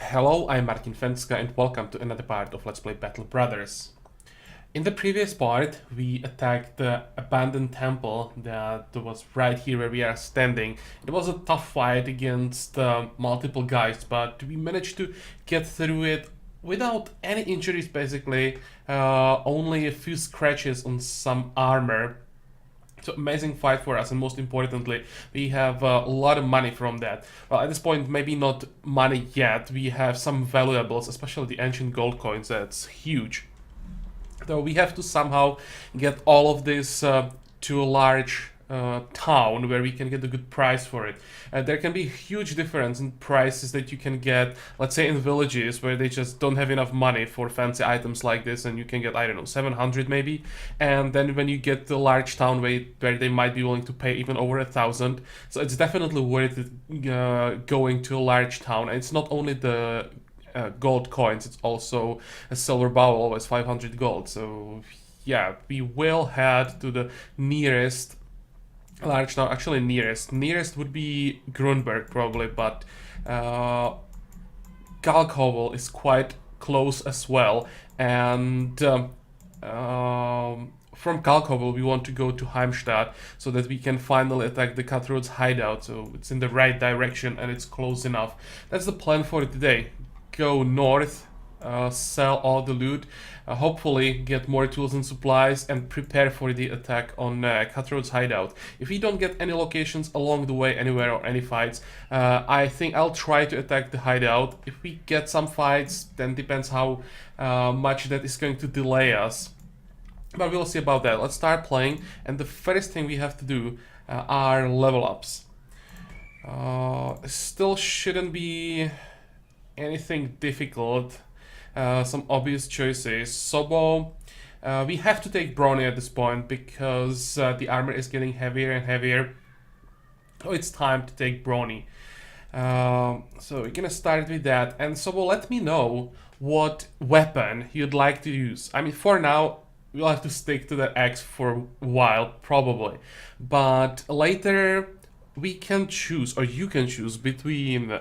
Hello, I'm Fencka and welcome to another part of Let's Play Battle Brothers. In the previous part, we attacked the abandoned temple that was right here where we are standing. It was a tough fight against multiple guys, but we managed to get through it without any injuries basically, only a few scratches on some armor. So amazing fight for us, and most importantly, we have a lot of money from that. Well, at this point, maybe not money yet. We have some valuables, especially the ancient gold coins. That's huge. Though we have to somehow get all of this to a large town where we can get a good price for it. There can be a huge difference in prices that you can get, let's say in villages where they just don't have enough money for fancy items like this, and you can get, I don't know, 700 maybe. And then when you get to a large town where they might be willing to pay even over 1,000. So it's definitely worth it going to a large town. And it's not only the gold coins, it's also a silver bowl, always 500 gold. So yeah, we will head to the nearest large town. Actually, nearest would be Grunberg probably, but Galkovel is quite close as well. And from Galkovel we want to go to Heimstadt so that we can finally attack the Cutthroat's hideout. So it's in the right direction and it's close enough. That's the plan for today. Go north, sell all the loot, hopefully get more tools and supplies, and prepare for the attack on Cutthroat's hideout. If we don't get any locations along the way anywhere or any fights, I think I'll try to attack the hideout. If we get some fights, then depends how much that is going to delay us. But we'll see about that. Let's start playing, and the first thing we have to do are level ups. Still shouldn't be anything difficult. Some obvious choices. Sobo, we have to take Brawny at this point because the armor is getting heavier and heavier. So it's time to take Brawny. So we're gonna start with that. And Sobo, let me know what weapon you'd like to use. I mean, for now, we'll have to stick to the axe for a while, probably. But later, we can choose, or you can choose, between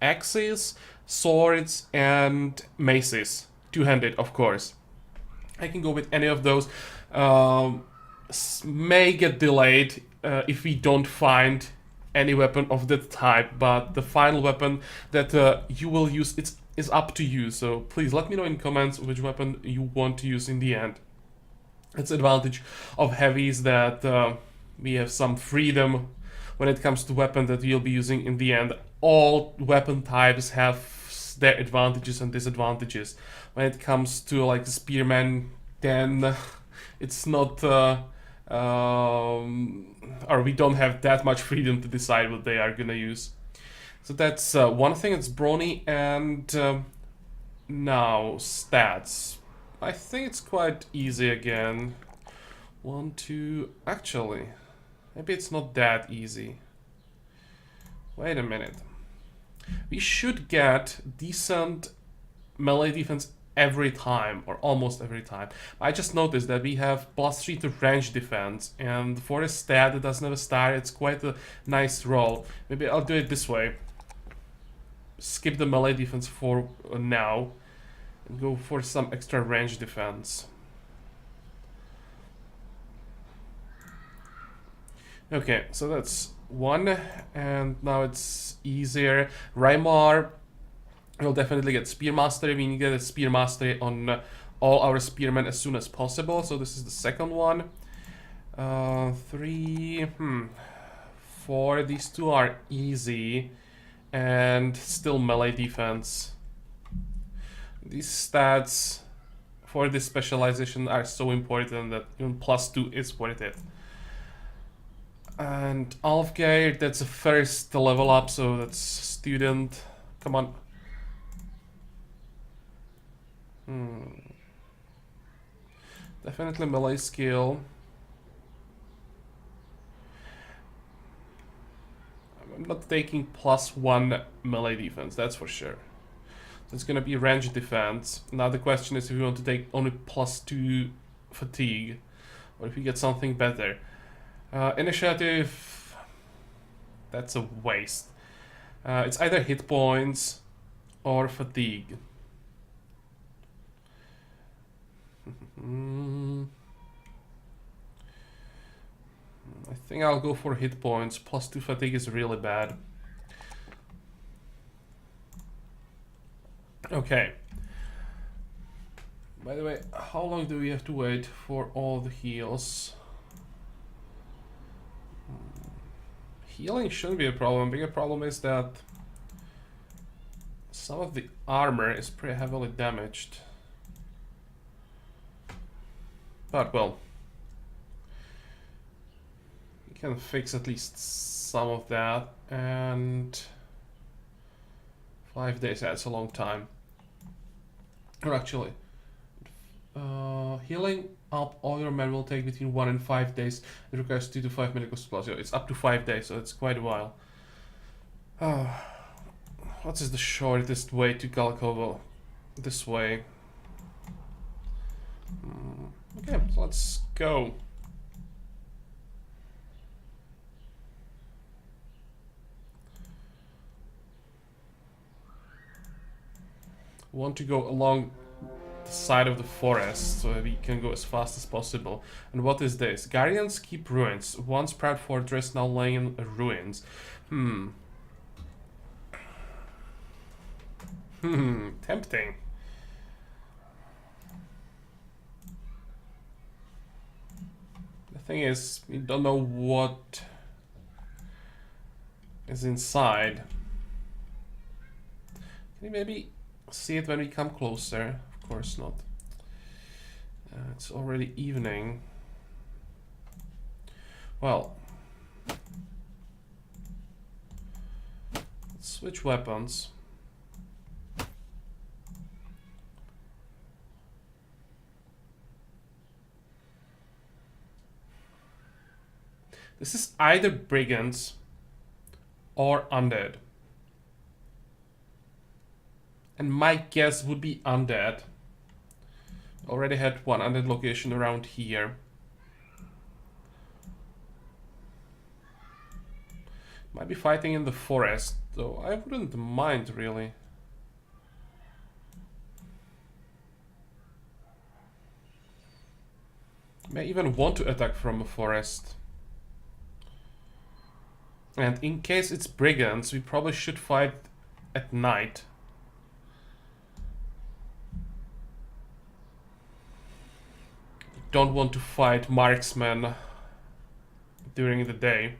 axes, swords, and maces. Two-handed, of course. I can go with any of those. May get delayed if we don't find any weapon of that type, but the final weapon that you will use, is up to you. So please let me know in comments which weapon you want to use in the end. It's the advantage of heavies that we have some freedom when it comes to weapon that we'll be using in the end. All weapon types have their advantages and disadvantages. When it comes to like the spearman, then it's not or we don't have that much freedom to decide what they are gonna use. So that's one thing. It's Brawny. And now stats. I think it's quite easy again. 1, 2, actually maybe it's not that easy. Wait a minute. We should get decent melee defense every time, or almost every time. I just noticed that we have +3 to range defense, and for a stat that doesn't have a star, it's quite a nice roll. Maybe I'll do it this way. Skip the melee defense for now, and go for some extra range defense. Okay, so that's one, and now it's easier. Raimar will definitely get Spear Mastery. We need to get a Spear Mastery on all our spearmen as soon as possible, so this is the second one. 3, 4, these two are easy, and still melee defense. These stats for this specialization are so important that even +2 is worth it. And Alfgeir, that's the first level up, so that's student. Come on. Definitely melee skill. I'm not taking +1 melee defense, that's for sure. So it's gonna be range defense. Now the question is if we want to take only +2 fatigue, or if we get something better. Initiative, that's a waste. It's either hit points or fatigue? I think I'll go for hit points. +2 fatigue is really bad. Okay. By the way, how long do we have to wait for all the heals? Healing shouldn't be a problem. Bigger problem is that some of the armor is pretty heavily damaged. But well, we can fix at least some of that, and 5 days, that's a long time. Or actually, healing up all your men will take between 1 and 5 days. It requires 2 to 5 medical supplies. So it's up to 5 days, so it's quite a while. What is the shortest way to Galkovo? This way. Okay, so let's go. Want to go along the side of the forest so we can go as fast as possible. And what is this? Guardians keep ruins. Once proud fortress, now laying in ruins. Tempting. The thing is, we don't know what is inside. Can you maybe see it when we come closer? Of course not. It's already evening. Well, let's switch weapons. This is either brigands or undead. And my guess would be undead. Already had one undead location around here. Might be fighting in the forest, though I wouldn't mind really. May even want to attack from a forest. And in case it's brigands, we probably should fight at night. Don't want to fight marksmen during the day.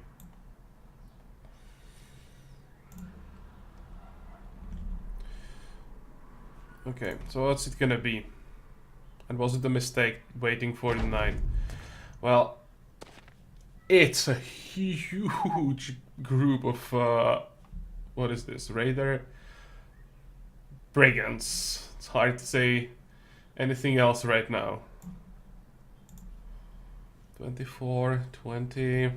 Okay, so what's it gonna be? And was it a mistake waiting for the night? Well, it's a huge group of what is this? Raider brigands. It's hard to say anything else right now. 24, 20.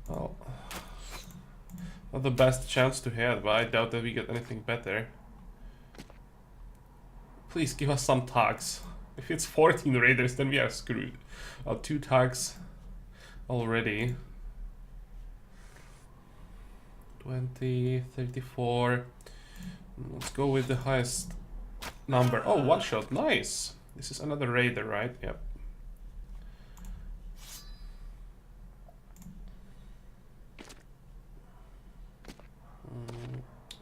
Well, not the best chance to hit, but I doubt that we get anything better. Please give us some tags. If it's 14 raiders, then we are screwed. 2 tags already. 20, 34. Let's go with the highest number. Oh, one shot. Nice. This is another raider, right? Yep.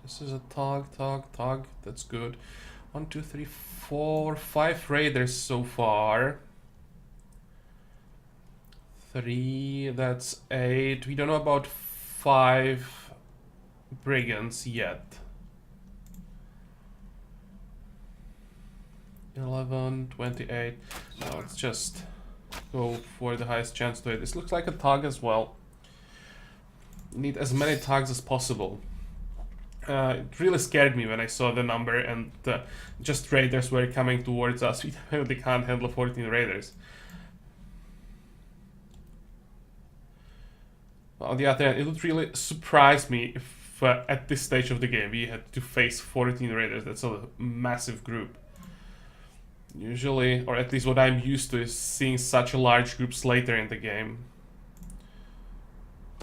This is a tag. That's good. 1, 2, 3, 4, 5 raiders so far. 3, that's 8. We don't know about 5 brigands yet. 11, 28. Now let's just go for the highest chance to hit. This looks like a tag as well. Need as many tags as possible. It really scared me when I saw the number and just raiders were coming towards us. We definitely can't handle 14 raiders. On the other hand, it would really surprise me if at this stage of the game we had to face 14 raiders. That's a massive group. Usually, or at least what I'm used to, is seeing such large groups later in the game.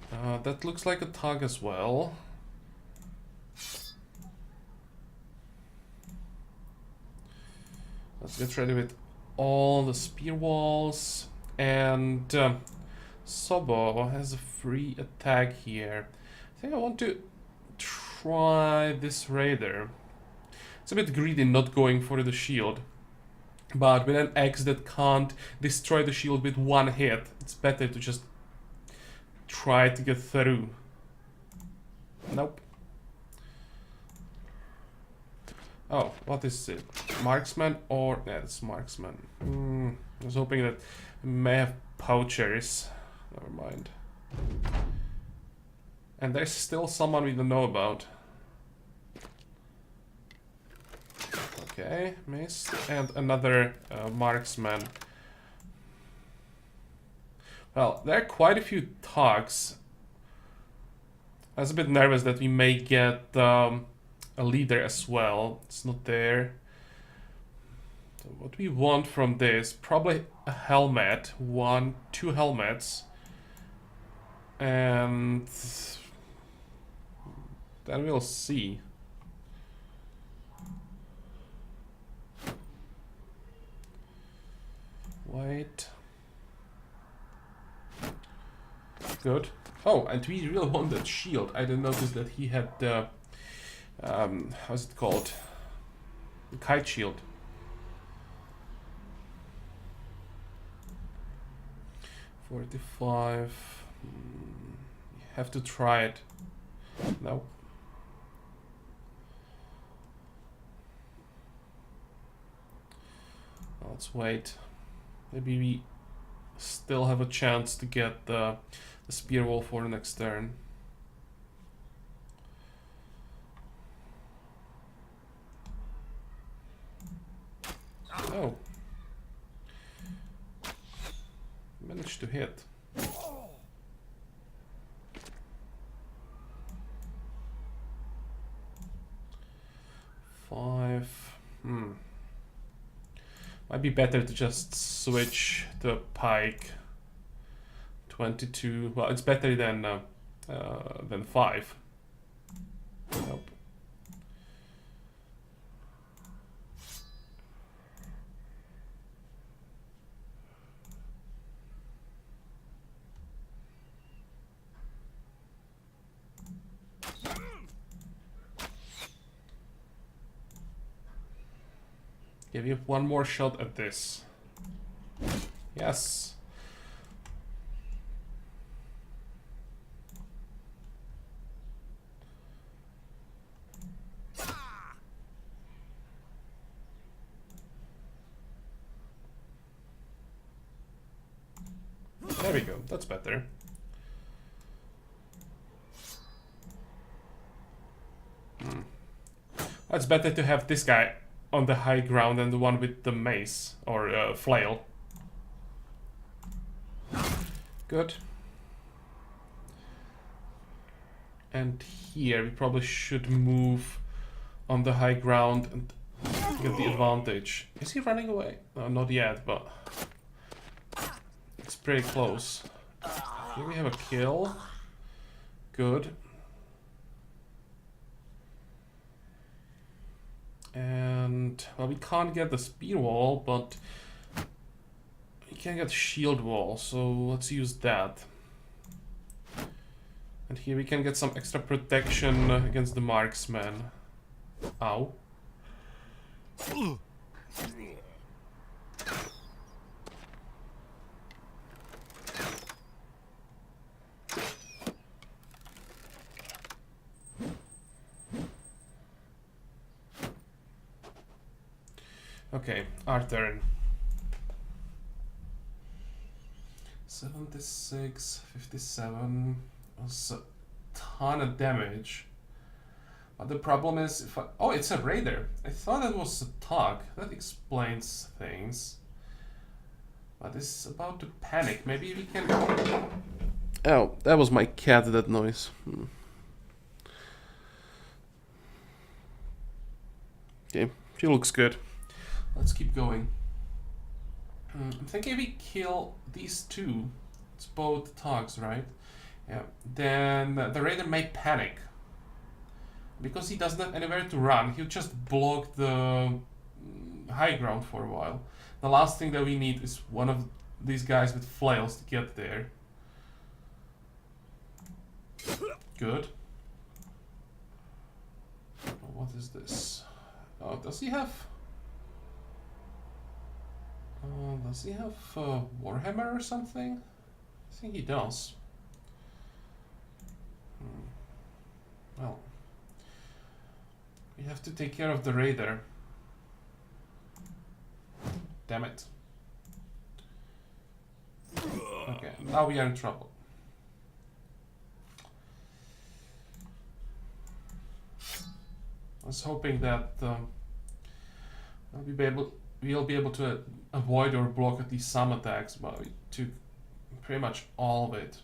That looks like a tug as well. Let's get ready with all the spear walls. And Sobo has a free attack here. I think I want to try this raider. It's a bit greedy not going for the shield. But with an axe that can't destroy the shield with one hit, it's better to just try to get through. Nope. Oh, what is it? Marksman or... yeah, it's marksman. I was hoping that we may have poachers. Never mind. And there's still someone we don't know about. Okay, missed. And another marksman. Well, there are quite a few talks. I was a bit nervous that we may get a leader as well. It's not there. So what we want from this, probably a helmet. 2 helmets. And then we'll see. Wait. Good. Oh, and we really want that shield. I didn't notice that he had the... how's it called? The kite shield. $45. You have to try it. No. Let's wait. Maybe we still have a chance to get the spear wall for the next turn. Oh. Managed to hit. $5. Might be better to just switch the pike. 22. Well, it's better than 5. Nope. Yeah, we have one more shot at this. Yes. There we go, that's better. It's better to have this guy on the high ground than the one with the mace or flail. Good. And here we probably should move on the high ground and get the advantage. Is he running away? No, not yet, but it's pretty close. Here we have a kill. Good. And, well, we can't get the spear wall, but we can get shield wall, so let's use that. And here we can get some extra protection against the marksman. Ow. Okay, our turn. 76, 57. That's a ton of damage. But the problem is, if I... oh, it's a raider. I thought that was a tug. That explains things. But it's about to panic. Maybe we can... oh, that was my cat, that noise. Okay, she looks good. Let's keep going. I'm thinking we kill these two. It's both tugs, right? Yeah. Then the raider may panic. Because he doesn't have anywhere to run, he'll just block the high ground for a while. The last thing that we need is one of these guys with flails to get there. Good. What is this? Oh, does he have... Warhammer or something? I think he does. Well, we have to take care of the raider. Damn it. Okay, now we are in trouble. I was hoping that we'll be able to avoid or block at least some attacks, but we took pretty much all of it.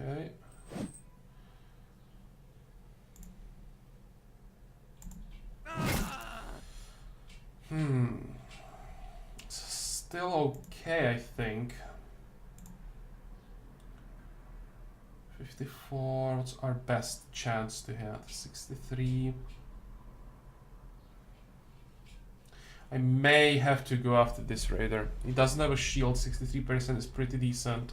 Okay. It's still okay, I think. 54, what's our best chance to hit? 63. I may have to go after this raider. He doesn't have a shield, 63% is pretty decent.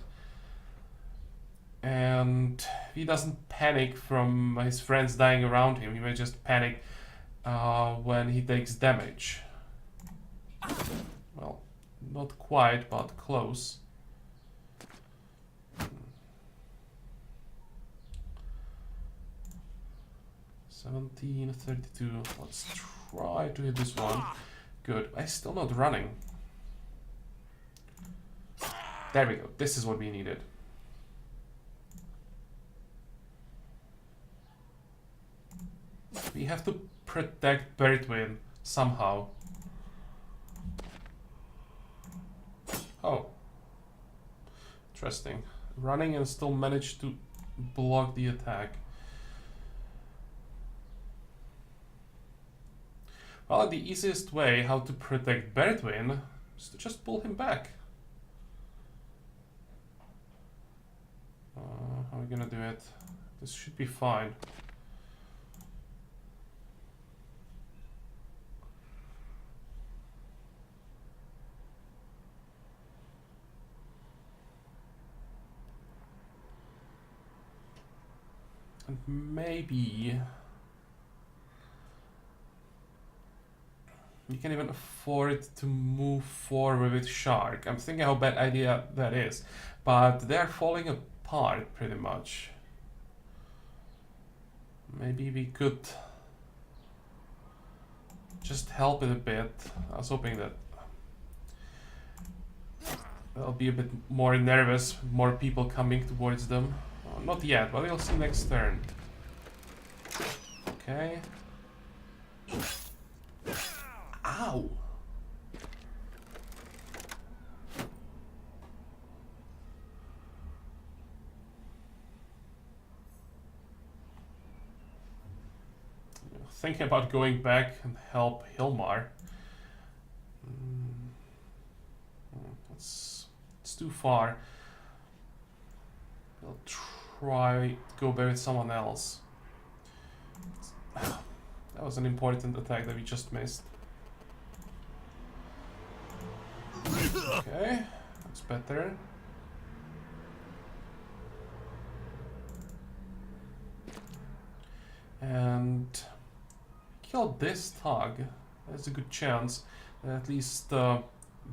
And he doesn't panic from his friends dying around him. He may just panic when he takes damage. Well, not quite, but close. 17, 32. Let's try to hit this one. Good. I'm still not running. There we go. This is what we needed. We have to protect Bertwin somehow. Oh. Interesting. Running and still manage to block the attack. Well, the easiest way how to protect Bertwin is to just pull him back. How are we gonna do it? This should be fine. And maybe you can even afford to move forward with Shark. I'm thinking how bad idea that is, but they're falling apart pretty much. Maybe we could just help it a bit. I was hoping that they'll be a bit more nervous, more people coming towards them. Oh, not yet, but we'll see next turn. Okay. Ow! Thinking about going back and help Hilmar. It's too far. I'll try to go back with someone else. That was an important attack that we just missed. Okay, that's better. And kill this Tug. There's a good chance that at least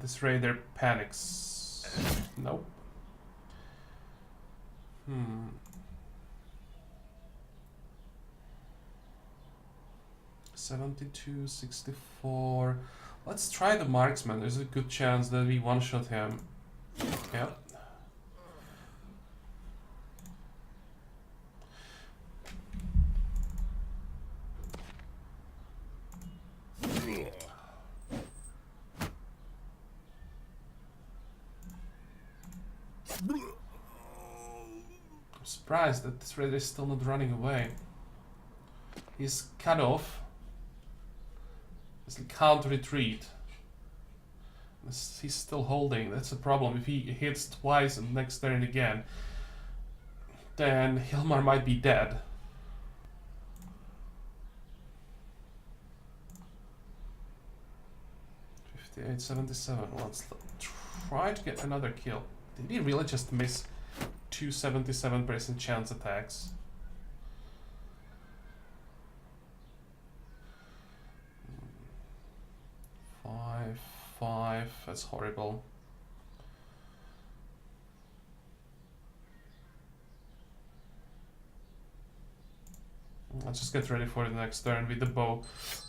this raider panics. Nope. 72, 64. Let's try the marksman. There's a good chance that we one-shot him. Yep. I'm surprised that this raider is still not running away. He's cut off. He can't retreat. He's still holding. That's a problem. If he hits twice and next turn again, then Hilmar might be dead. 58, 77. Let's try to get another kill. Did he really just miss 2 77% chance attacks? Five. That's horrible. Let's just get ready for the next turn with the bow.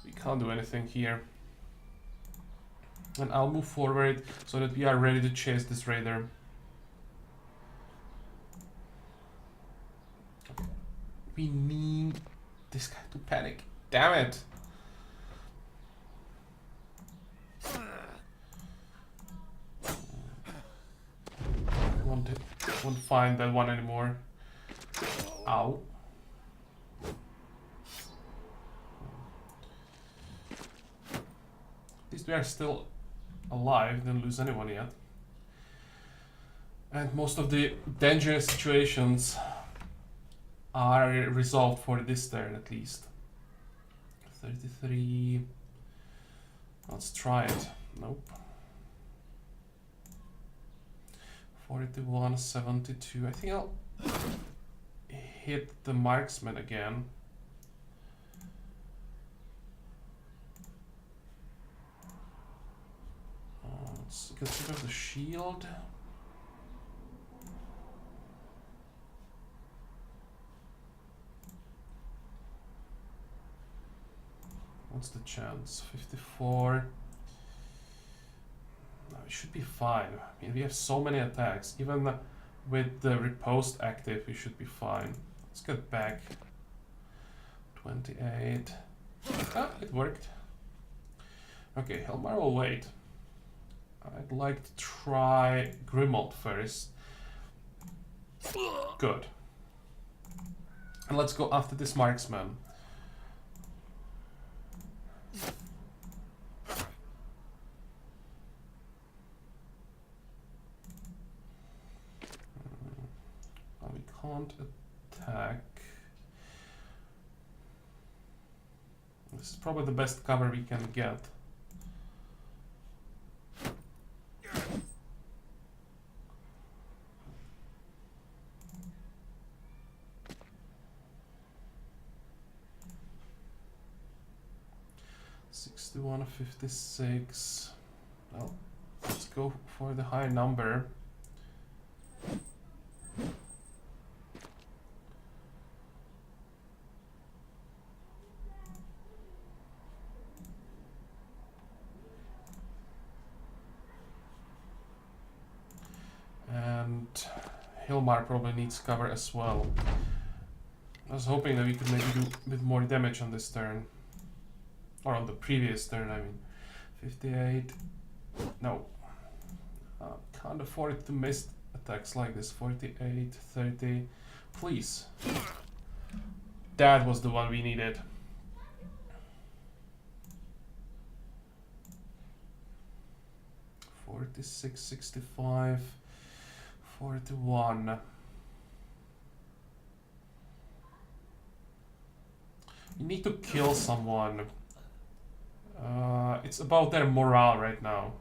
We can't do anything here. And I'll move forward so that we are ready to chase this raider. Okay. We need this guy to panic. Damn it! Won't find that one anymore. Ow. At least we are still alive, didn't lose anyone yet. And most of the dangerous situations are resolved for this turn at least. 33. Let's try it. Nope. 41, 72. I think I'll hit the marksman again. Let's get rid of the shield. What's the chance? 54. No, it should be fine. I mean, we have so many attacks. Even with the riposte active, we should be fine. Let's get back. 28. Ah, it worked. Okay, Helmar will wait. I'd like to try Grimold first. Good. And let's go after this marksman. We can't attack. This is probably the best cover we can get. One 56. Well, let's go for the high number. And Hilmar probably needs cover as well. I was hoping that we could maybe do a bit more damage on this turn. Or on the previous turn, I mean. 58. No. Can't afford to miss attacks like this. 48, 30. Please. That was the one we needed. $46, 65, 41. You need to kill someone. It's about their morale right now.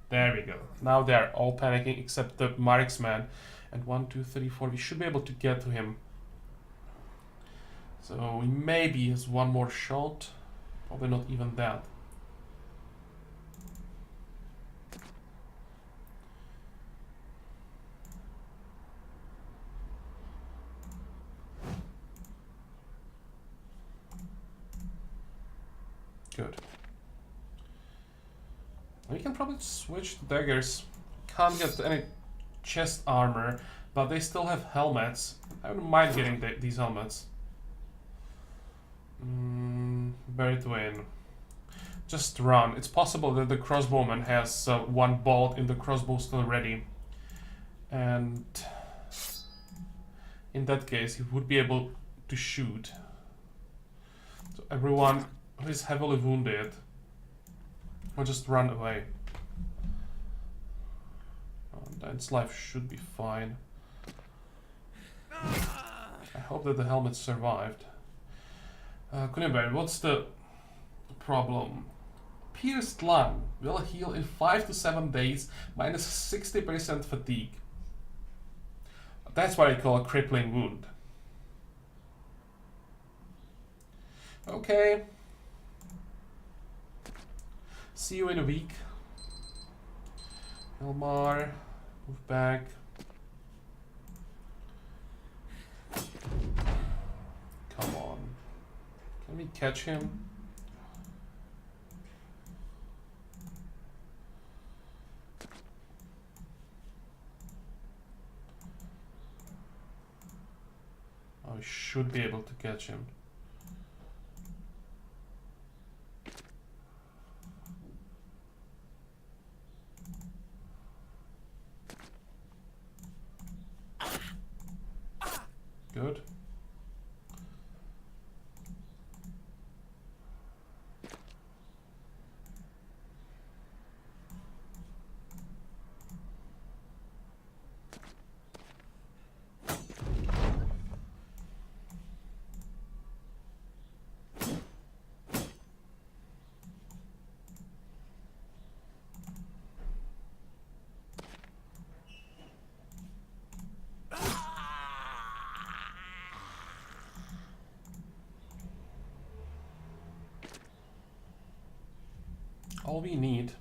There we go. Now they're all panicking except the marksman. And 1, 2, 3, 4. We should be able to get to him. So maybe has one more shot. Probably not even that. Good. We can probably switch to daggers. Can't get any chest armor, but they still have helmets. I wouldn't mind getting these helmets. Bury Twin. Just run. It's possible that the crossbowman has one bolt in the crossbow still ready. And in that case, he would be able to shoot. So everyone who is heavily wounded will just run away. And Its life should be fine. I hope that the helmet survived. Kunibert, what's the problem? Pierced lung will heal in 5 to 7 days, minus 60% fatigue. That's what I call a crippling wound. Okay. See you in a week. Hilmar, move back. Come on. Can we catch him? I should be able to catch him. Good. All we need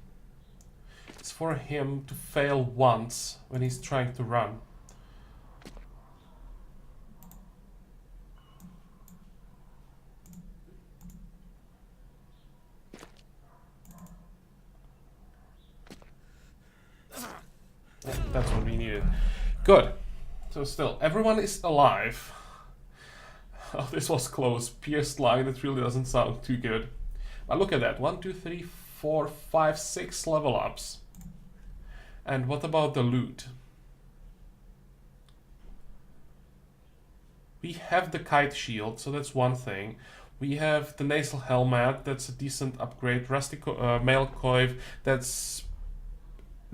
is for him to fail once when he's trying to run. Yeah, that's what we needed. Good. So still, everyone is alive. Oh, this was close. Pierced line, that really doesn't sound too good. But look at that. 1, 2, 3, 4, 5, 6 level ups. And what about the loot? We have the kite shield, so that's one thing. We have the nasal helmet, that's a decent upgrade. Rusty mail coif, that's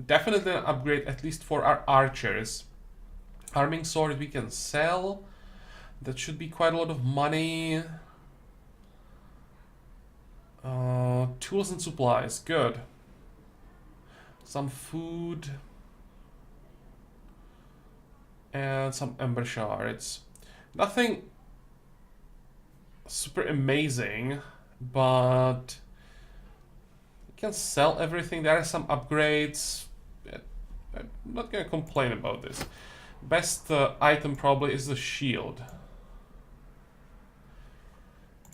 definitely an upgrade, at least for our archers. Harming sword we can sell. That should be quite a lot of money. Tools and supplies, good. Some food. And some ember shards. Nothing super amazing, but we can sell everything. There are some upgrades. I'm not gonna complain about this. Best item probably is the shield.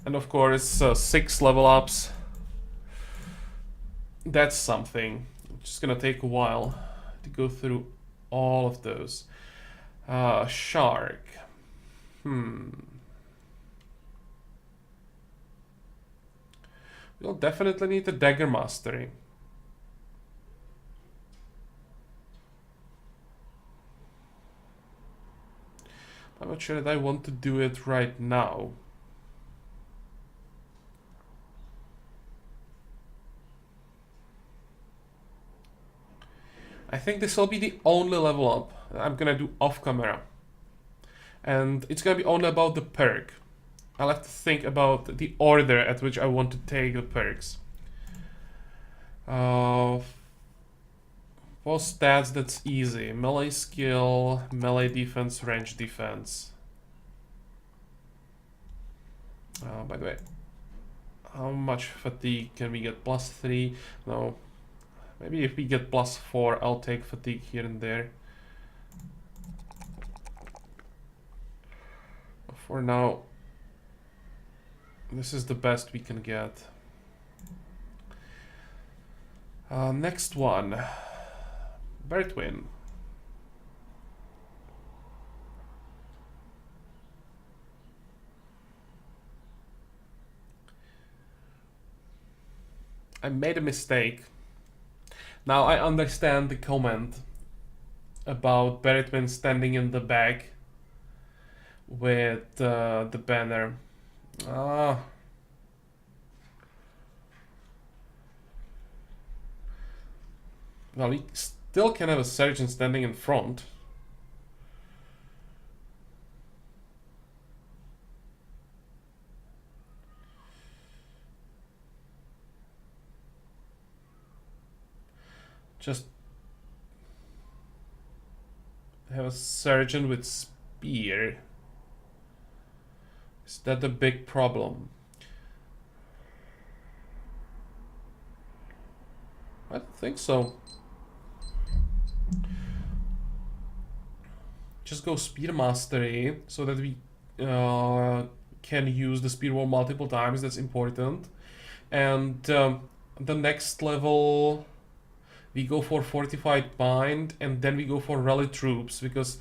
And of course, 6 level ups. That's something. It's just gonna take a while to go through all of those. Shark. We'll definitely need the dagger mastery. I'm not sure that I want to do it right now. I think this will be the only level up I'm gonna do off camera. And it's gonna be only about the perk. I'll have to think about the order at which I want to take the perks. For stats, that's easy. Melee skill, melee defense, range defense. By the way, how much fatigue can we get? +3? No. Maybe if we get +4, I'll take fatigue here and there. For now, this is the best we can get. Next one. Bertwin. I made a mistake. Now I understand the comment about Bertwin standing in the back with the banner. Well, we Still can have a surgeon standing in front. Just have a surgeon with spear. Is that a big problem? I don't think so. Just go spear mastery so that we can use the spear wall multiple times. That's important. And the next level we go for fortified bind, and then we go for rally troops, because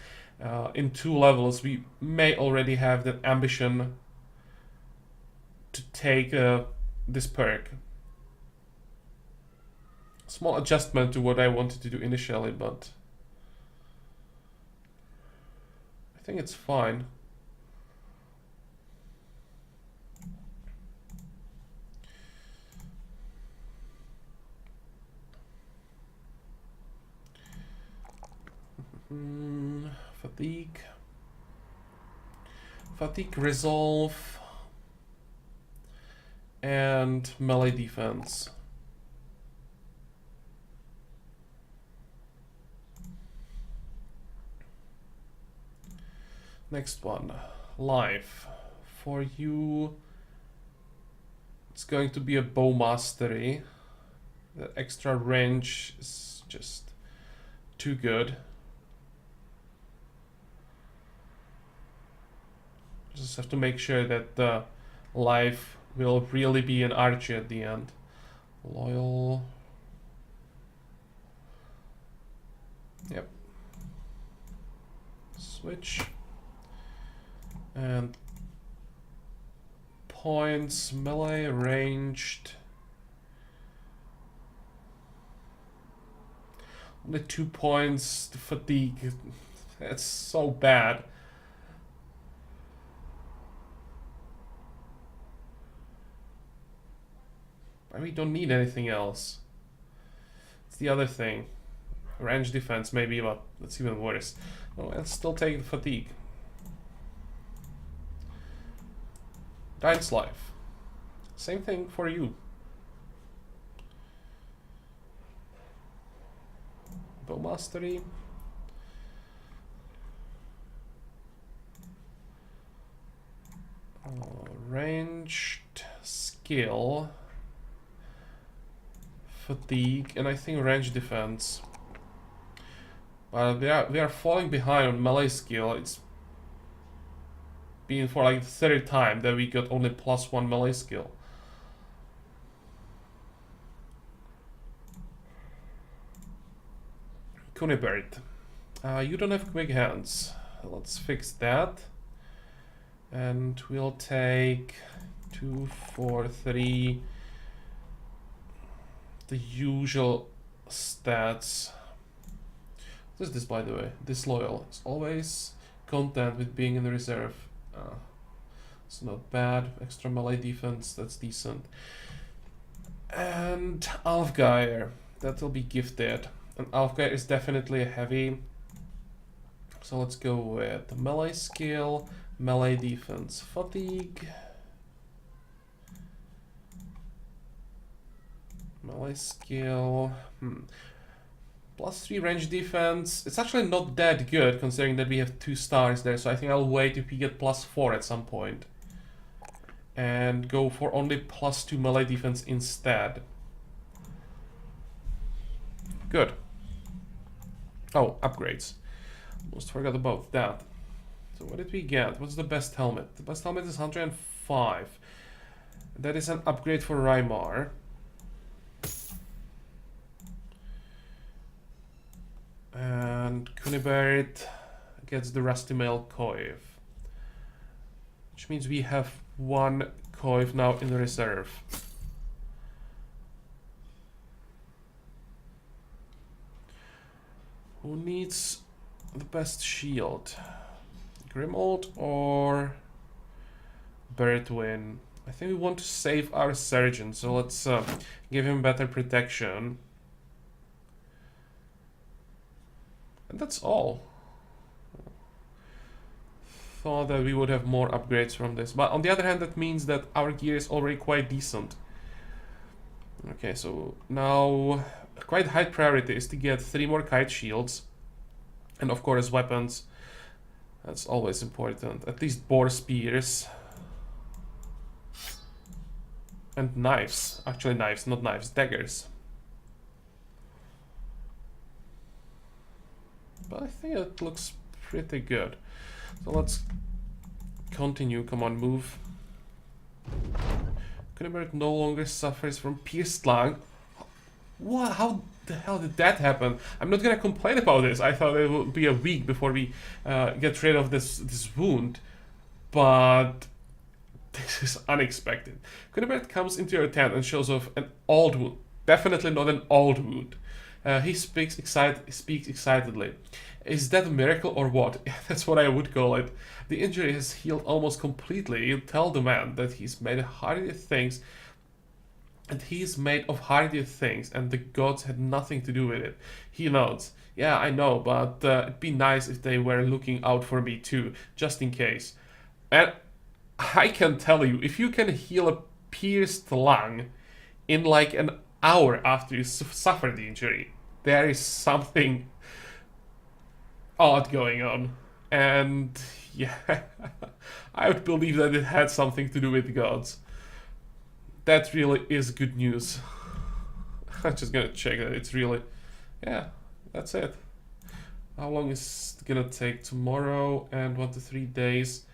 in 2 levels we may already have that ambition to take this perk. Small adjustment to what I wanted to do initially, but I think it's fine. Fatigue. Fatigue resolve. And melee defense. Next one, life. For you, it's going to be a bow mastery. The extra range is just too good. Just have to make sure that the life will really be an archer at the end. Loyal. Yep. Switch. And points, melee, ranged. Only 2 points to fatigue. That's so bad. But we don't need anything else. It's the other thing. Range defense maybe, but that's even worse. Oh, I'll still take the fatigue. Giant's life. Same thing for you. Bow mastery. Ranged skill. Fatigue, and I think range defense. But we are falling behind on melee skill. It's been for like the 3rd time that we got only +1 melee skill. Kunibert. You don't have quick hands. Let's fix that. And we'll take 2, 4, 3. The usual stats. What is this, by the way? Disloyal. It's always content with being in the reserve. It's not bad. Extra melee defense, that's decent. And Alfgeir, that'll be gifted. And Alfgeir is definitely a heavy. So let's go with the melee skill, melee defense, fatigue. Melee skill. +3 range defense. It's actually not that good considering that we have 2 stars there, so I think I'll wait if we get +4 at some point. And go for only +2 melee defense instead. Good. Oh, upgrades. Almost forgot about that. So what did we get? What's the best helmet? The best helmet is 105. That is an upgrade for Rymar. And Kunibert gets the Rusty Mail Coif. Which means we have 1 Coif now in the reserve. Who needs the best shield? Grimold or Bertwin? I think we want to save our surgeon, so let's give him better protection. And that's all. Thought that we would have more upgrades from this, but on the other hand, that means that our gear is already quite decent. Okay, so now quite high priority is to get 3 more kite shields, and of course weapons. That's always important. At least boar spears. And knives. Actually knives, not knives, daggers. But I think it looks pretty good. So let's continue. Come on, move. Kunibert no longer suffers from pierced lung. What? How the hell did that happen? I'm not gonna complain about this. I thought it would be a week before we get rid of this wound, but this is unexpected. Kunibert comes into your tent and shows off an old wound. Definitely not an old wound. He speaks excitedly. Is that a miracle or what? That's what I would call it. The injury has healed almost completely. You tell the man that he's made of hardier things, and he's made of hardier things, and the gods had nothing to do with it. He nods. Yeah, I know, but it'd be nice if they were looking out for me too, just in case. And I can tell you, if you can heal a pierced lung in like an hour after you suffer the injury, there is something odd going on. And yeah, I would believe that it had something to do with gods. That really is good news. I'm just gonna check that it's really... Yeah, that's it. How long is it gonna take? Tomorrow and 1 to 3 days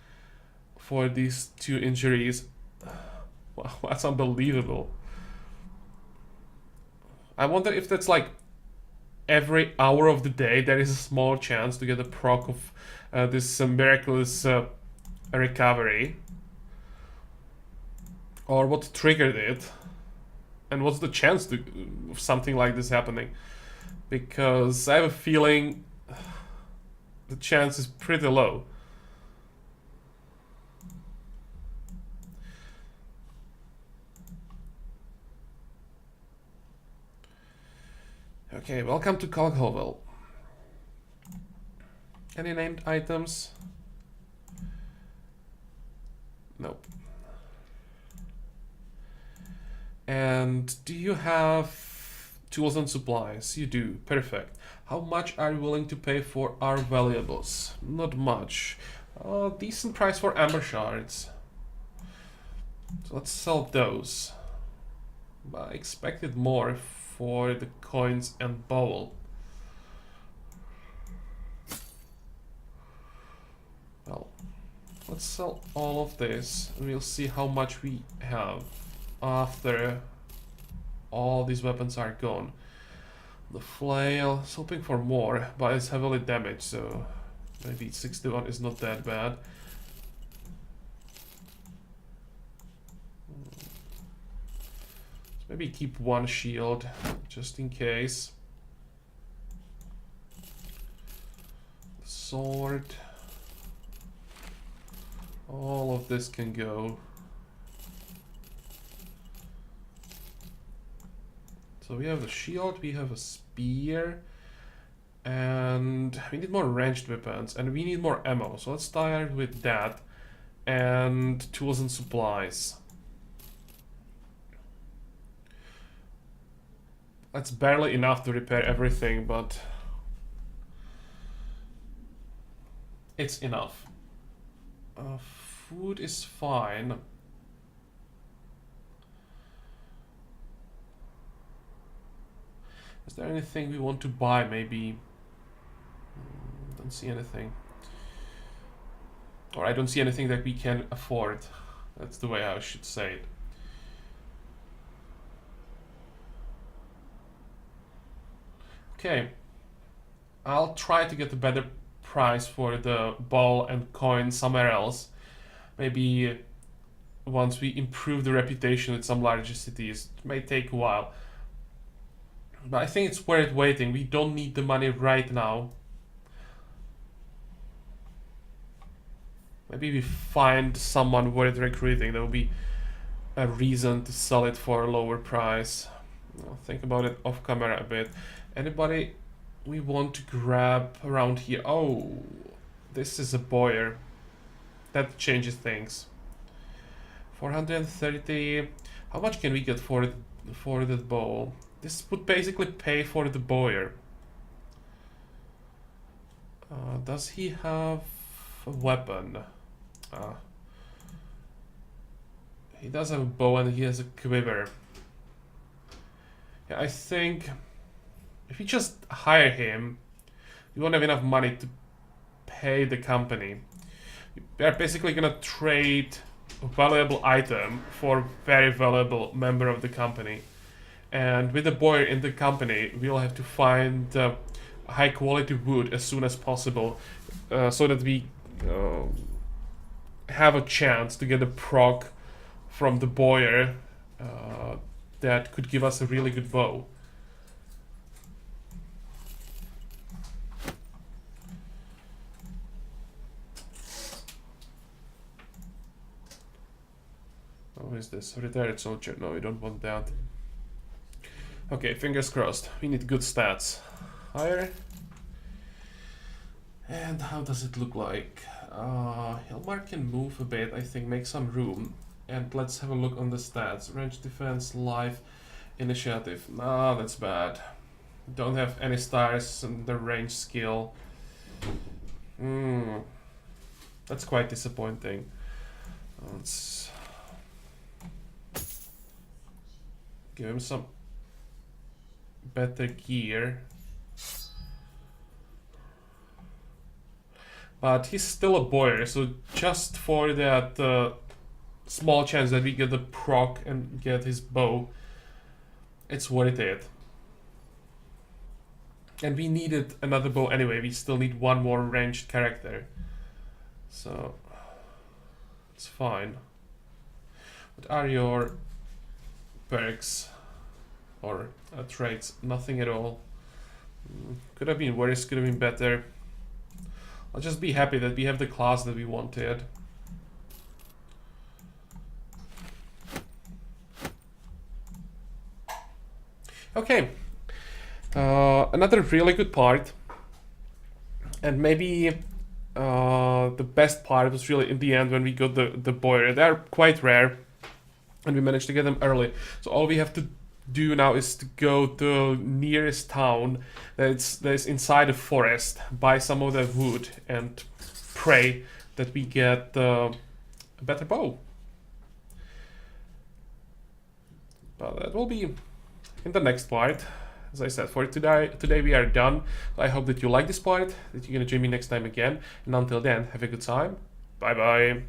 for these 2 injuries. Wow, that's unbelievable. I wonder if that's like every hour of the day there is a small chance to get a proc of this miraculous recovery. Or what triggered it. And what's the chance of something like this happening? Because I have a feeling the chance is pretty low. Okay, welcome to Kalkhovel. Any named items? Nope. And do you have tools and supplies? You do. Perfect. How much are you willing to pay for our valuables? Not much. Decent price for amber shards. So let's sell those. But I expected more for the coins and bowl. Well, let's sell all of this and we'll see how much we have after all these weapons are gone. The flail, I was hoping for more, but it's heavily damaged, so maybe 61 is not that bad. Maybe keep 1 shield, just in case. Sword. All of this can go. So we have a shield, we have a spear, and we need more ranged weapons, and we need more ammo. So let's start with that, and tools and supplies. That's barely enough to repair everything, but it's enough. Food is fine. Is there anything we want to buy? Maybe. Don't see anything. Or I don't see anything that we can afford. That's the way I should say it. Okay. I'll try to get a better price for the ball and coin somewhere else. Maybe once we improve the reputation at some larger cities. It may take a while. But I think it's worth waiting. We don't need the money right now. Maybe we find someone worth recruiting. There will be a reason to sell it for a lower price. I'll think about it off camera a bit. Anybody we want to grab around here. Oh, this is a boiler. That changes things. 430. How much can we get for that bowl? This would basically pay for the boiler. Does he have a weapon? He does have a bow and he has a quiver. Yeah, I think if we just hire him, we won't have enough money to pay the company. We are basically gonna trade a valuable item for a very valuable member of the company. And with the boy in the company, we'll have to find high quality wood as soon as possible, so that we have a chance to get a proc from the boiler that could give us a really good bow. Oh, what is this? Retired soldier. No, we don't want that. Okay, fingers crossed. We need good stats. Higher. And how does it look like? Hilmar can move a bit, I think, make some room. And let's have a look on the stats. Range defense, life, initiative. Nah, that's bad. Don't have any stars in the range skill. That's quite disappointing. Let's give him some better gear. But he's still a boiler, so just for that small chance that we get the proc and get his bow, it's worth it. And we needed another bow anyway, we still need one more ranged character. So, it's fine. What are your perks or traits? Nothing at all. Could have been worse, could have been better. I'll just be happy that we have the class that we wanted. Okay, another really good part, and maybe the best part was really in the end when we got the boiler. They're quite rare, and we managed to get them early. So all we have to do now is to go to the nearest town that is inside a forest, buy some of that wood, and pray that we get a better bow. But that will be in the next part. As I said, for today we are done. I hope that you like this part, that you're gonna join me next time again, and until then, have a good time. Bye bye.